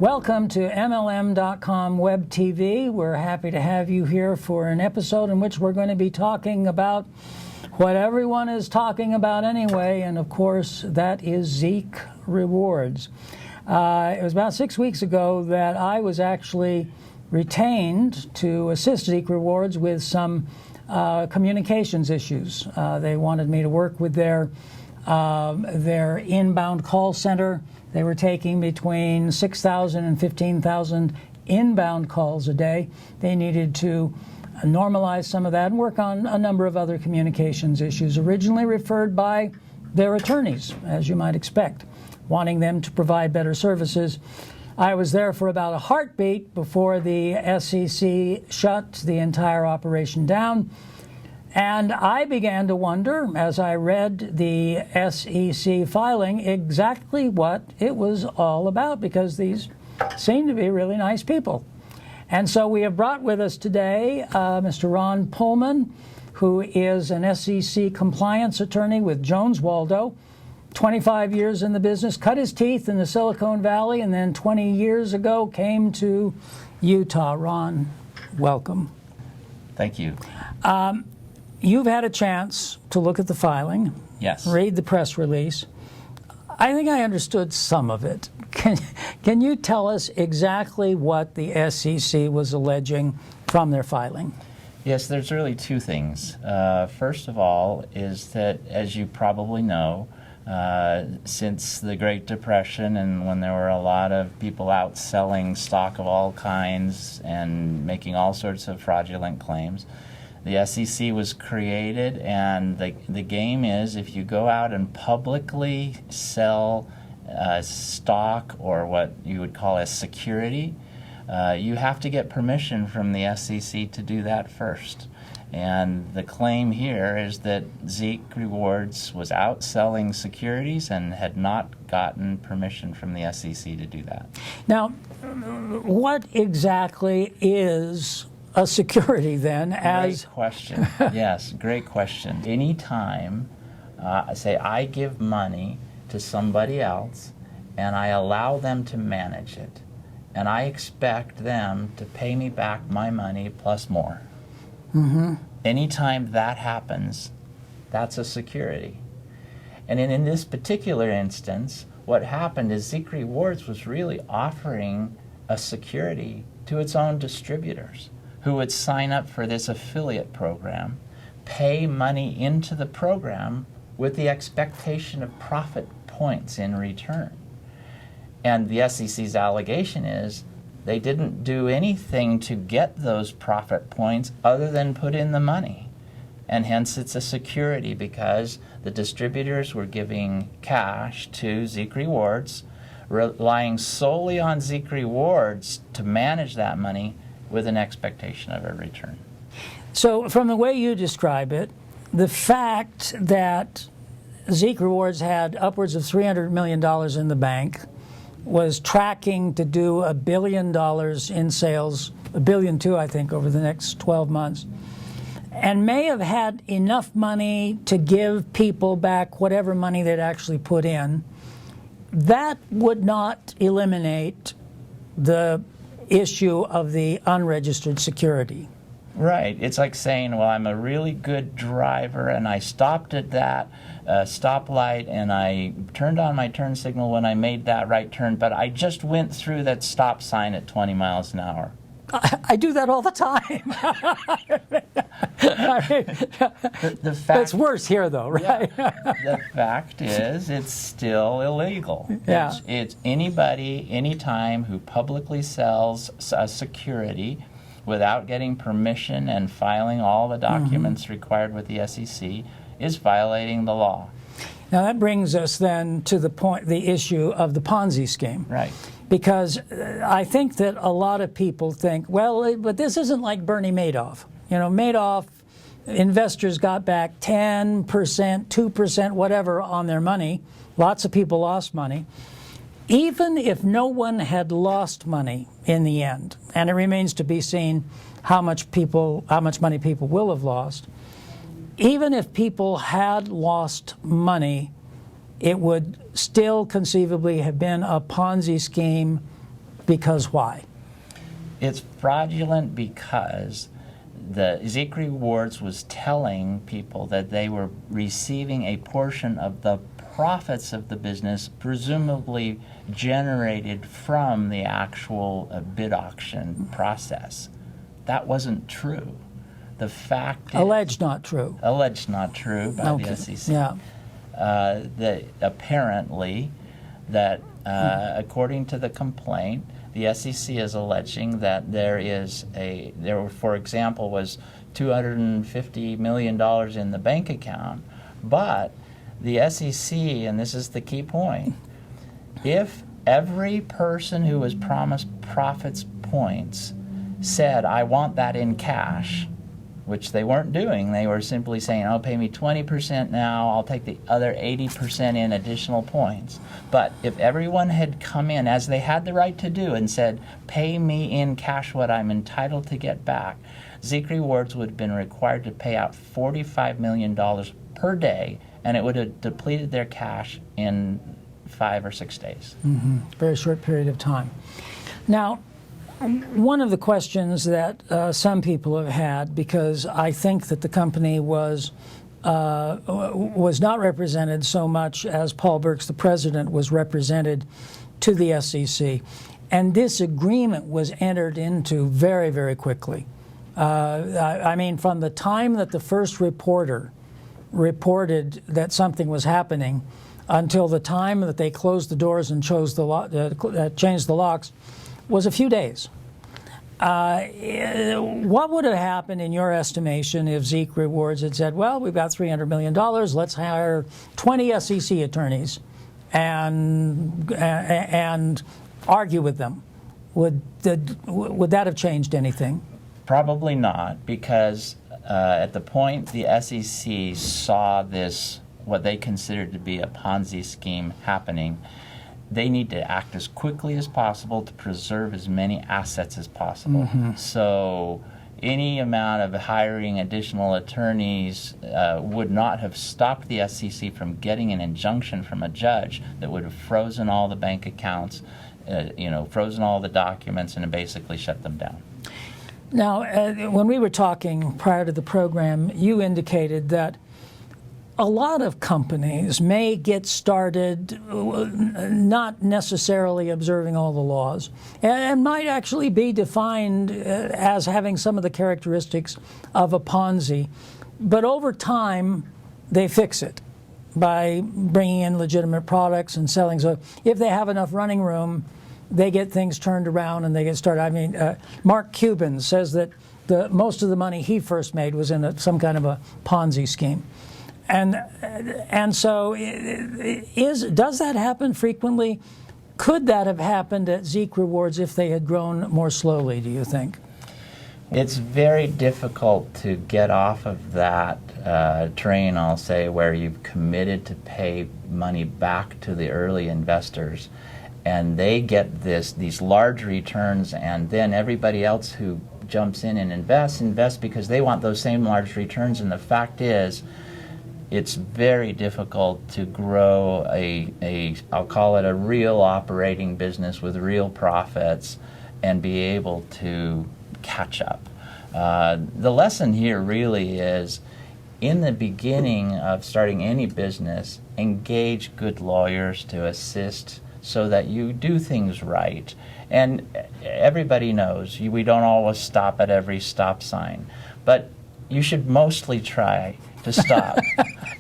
Welcome to MLM.com Web TV. We're happy to have you here for an episode in which we're going to be talking about what everyone is talking about anyway, and of course that is ZeekRewards. It was about 6 weeks ago that I was actually retained to assist ZeekRewards with some communications issues. They wanted me to work with their inbound call center. They were taking between 6,000 and 15,000 inbound calls a day. They needed to normalize some of that and work on a number of other communications issues, originally referred by their attorneys, as you might expect, wanting them to provide better services. I was there for about a heartbeat before the SEC shut the entire operation down. And I began to wonder, as I read the SEC filing, exactly what it was all about, because these seem to be really nice people. And so we have brought with us today Mr. Ron Pullman, who is an SEC compliance attorney with Jones Waldo, 25 years in the business, cut his teeth in the Silicon Valley, and then 20 years ago came to Utah. Ron, welcome. Thank you. You've had a chance to look at the filing, Yes. read the press release. I think I understood some of it. Can you tell us exactly what the SEC was alleging from their filing? Yes, there's really two things. First of all is that, as you probably know, since the Great Depression and when there were a lot of people out selling stock of all kinds and making all sorts of fraudulent claims, the SEC was created, and the game is, if you go out and publicly sell stock or what you would call a security, you have to get permission from the SEC to do that first. And the claim here is that ZeekRewards was out selling securities and had not gotten permission from the SEC to do that. Now, what exactly is a security then? Great question. Yes, great question. Anytime, say I give money to somebody else and I allow them to manage it, and I expect them to pay me back my money plus more. Mm-hmm. Anytime that happens, that's a security. And in this particular instance, what happened is ZeekRewards was really offering a security to its own distributors, who would sign up for this affiliate program, pay money into the program with the expectation of profit points in return. And the SEC's allegation is they didn't do anything to get those profit points other than put in the money. And hence it's a security, because the distributors were giving cash to ZeekRewards, relying solely on ZeekRewards to manage that money with an expectation of a return. So from the way you describe it, the fact that ZeekRewards had upwards of $300 million in the bank, was tracking to do $1 billion in sales, $1.2 billion, I think, over the next 12 months, and may have had enough money to give people back whatever money they'd actually put in, that would not eliminate the issue of the unregistered security. Right. It's like saying, well, I'm a really good driver and I stopped at that stoplight and I turned on my turn signal when I made that right turn, but I just went through that stop sign at 20 miles an hour. I do that all the time. The fact, that's worse here, though, right? Yeah, the fact is, it's still illegal. Yeah. It's anybody, anytime, who publicly sells a security without getting permission and filing all the documents required with the SEC is violating the law. Now that brings us then to the issue of the Ponzi scheme. Right. Because I think that a lot of people think, well, but this isn't like Bernie Madoff. You know, Madoff, investors got back 10%, 2%, whatever on their money. Lots of people lost money. Even if no one had lost money in the end, and it remains to be seen how much money people will have lost, even if people had lost money, it would still conceivably have been a Ponzi scheme Because why? It's fraudulent because the ZeekRewards was telling people that they were receiving a portion of the profits of the business, presumably generated from the actual bid auction process. That wasn't true. The fact Alleged not true. Alleged not true by Okay. the SEC. Yeah. That apparently that according to the complaint, the SEC is alleging that for example, was $250 million in the bank account, but the SEC, and this is the key point, if every person who was promised profits points said, I want that in cash, which they weren't doing. They were simply saying, oh, pay me 20% now, I'll take the other 80% in additional points. But if everyone had come in, as they had the right to do, and said, pay me in cash what I'm entitled to get back, ZeekRewards would have been required to pay out $45 million per day, and it would have depleted their cash in 5 or 6 days. Mm-hmm. Very short period of time. Now, one of the questions that some people have had, because I think that the company was not represented so much as Paul Burks, the president, was represented to the SEC, and this agreement was entered into very, very quickly. I mean, from the time that the first reporter reported that something was happening until the time that they closed the doors and changed the locks was a few days. What would have happened in your estimation if ZeekRewards had said, well, we've got $300 million, let's hire 20 SEC attorneys and argue with them? Would that have changed anything? Probably not, because at the point the SEC saw this, what they considered to be a Ponzi scheme happening, they need to act as quickly as possible to preserve as many assets as possible. Mm-hmm. So any amount of hiring additional attorneys would not have stopped the SEC from getting an injunction from a judge that would have frozen all the bank accounts, frozen all the documents, and basically shut them down. Now, when we were talking prior to the program, you indicated that a lot of companies may get started not necessarily observing all the laws and might actually be defined as having some of the characteristics of a Ponzi. But over time, they fix it by bringing in legitimate products and selling. So if they have enough running room, they get things turned around and they get started. I mean, Mark Cuban says that most of the money he first made was in some kind of a Ponzi scheme. And so does that happen frequently? Could that have happened at ZeekRewards if they had grown more slowly, do you think? It's very difficult to get off of that train, I'll say, where you've committed to pay money back to the early investors, and they get these large returns, and then everybody else who jumps in and invests because they want those same large returns. And the fact is, it's very difficult to grow I'll call it a real operating business with real profits and be able to catch up. The lesson here really is, in the beginning of starting any business, engage good lawyers to assist so that you do things right. And everybody knows we don't always stop at every stop sign, but you should mostly try to stop.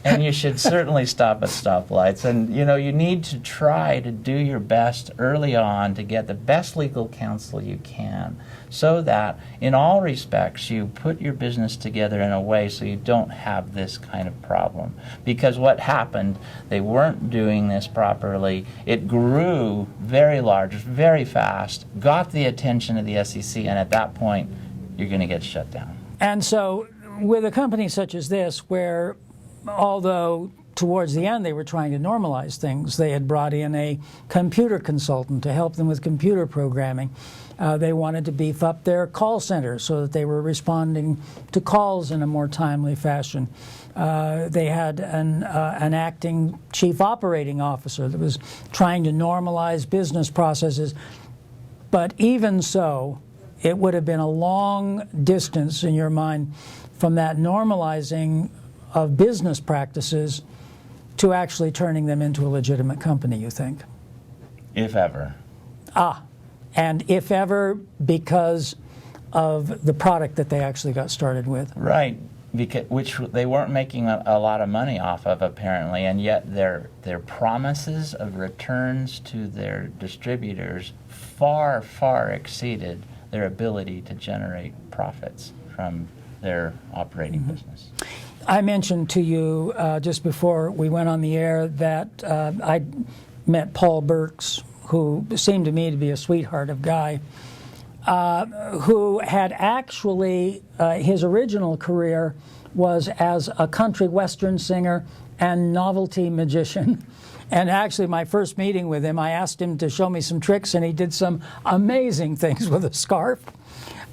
And you should certainly stop at stoplights. And you need to try to do your best early on to get the best legal counsel you can, so that in all respects you put your business together in a way so you don't have this kind of problem. Because what happened, they weren't doing this properly. It grew very large, very fast, got the attention of the SEC, and at that point you're going to get shut down. And so with a company such as this, where although towards the end they were trying to normalize things, they had brought in a computer consultant to help them with computer programming. They wanted to beef up their call center so that they were responding to calls in a more timely fashion. They had an acting chief operating officer that was trying to normalize business processes. But even so, it would have been a long distance in your mind from that normalizing of business practices to actually turning them into a legitimate company, you think? If ever. And if ever, because of the product that they actually got started with. Right, which they weren't making a lot of money off of, apparently, and yet their promises of returns to their distributors far, far exceeded their ability to generate profits from their operating business. I mentioned to you just before we went on the air that I met Paul Burks, who seemed to me to be a sweetheart of guy, who had actually, his original career was as a country western singer and novelty magician. And actually, my first meeting with him, I asked him to show me some tricks, and he did some amazing things with a scarf.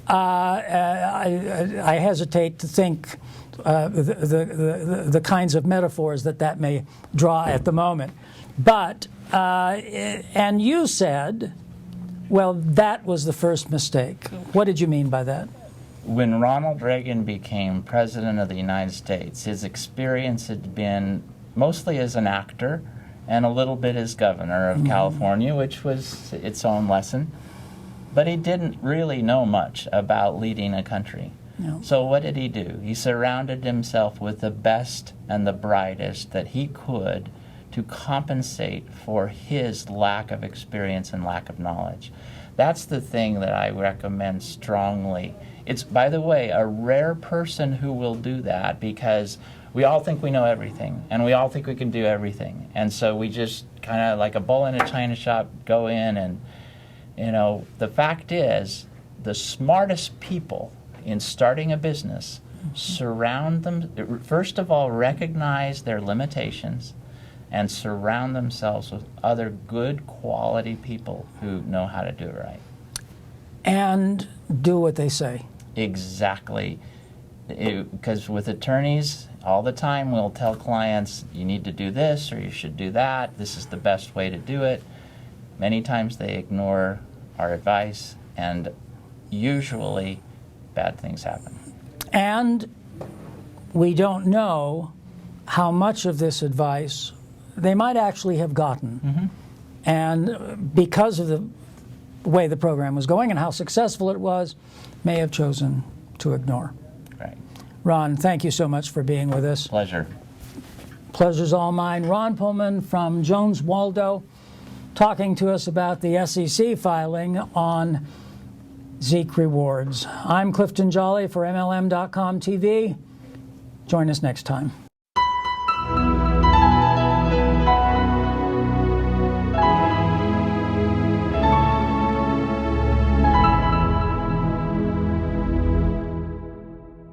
I hesitate to think the kinds of metaphors that may draw at the moment. But, and you said, well, that was the first mistake. What did you mean by that? When Ronald Reagan became president of the United States, his experience had been mostly as an actor and a little bit as governor of California, which was its own lesson. But he didn't really know much about leading a country. No. So what did he do? He surrounded himself with the best and the brightest that he could to compensate for his lack of experience and lack of knowledge. That's the thing that I recommend strongly. It's, by the way, a rare person who will do that, because we all think we know everything, and we all think we can do everything. And so we just kind of, like a bull in a china shop, go in and, you know, the fact is, the smartest people in starting a business surround them, first of all, recognize their limitations and surround themselves with other good quality people who know how to do it right. And do what they say. Exactly. Because with attorneys, all the time we'll tell clients, you need to do this or you should do that. This is the best way to do it. Many times they ignore our advice, and usually bad things happen. And we don't know how much of this advice they might actually have gotten. And because of the way the program was going and how successful it was, may have chosen to ignore. Right. Ron, thank you so much for being with us. Pleasure. Pleasure's all mine. Ron Pullman from Jones Waldo, talking to us about the SEC filing on ZeekRewards. I'm Clifton Jolly for MLM.com TV. Join us next time.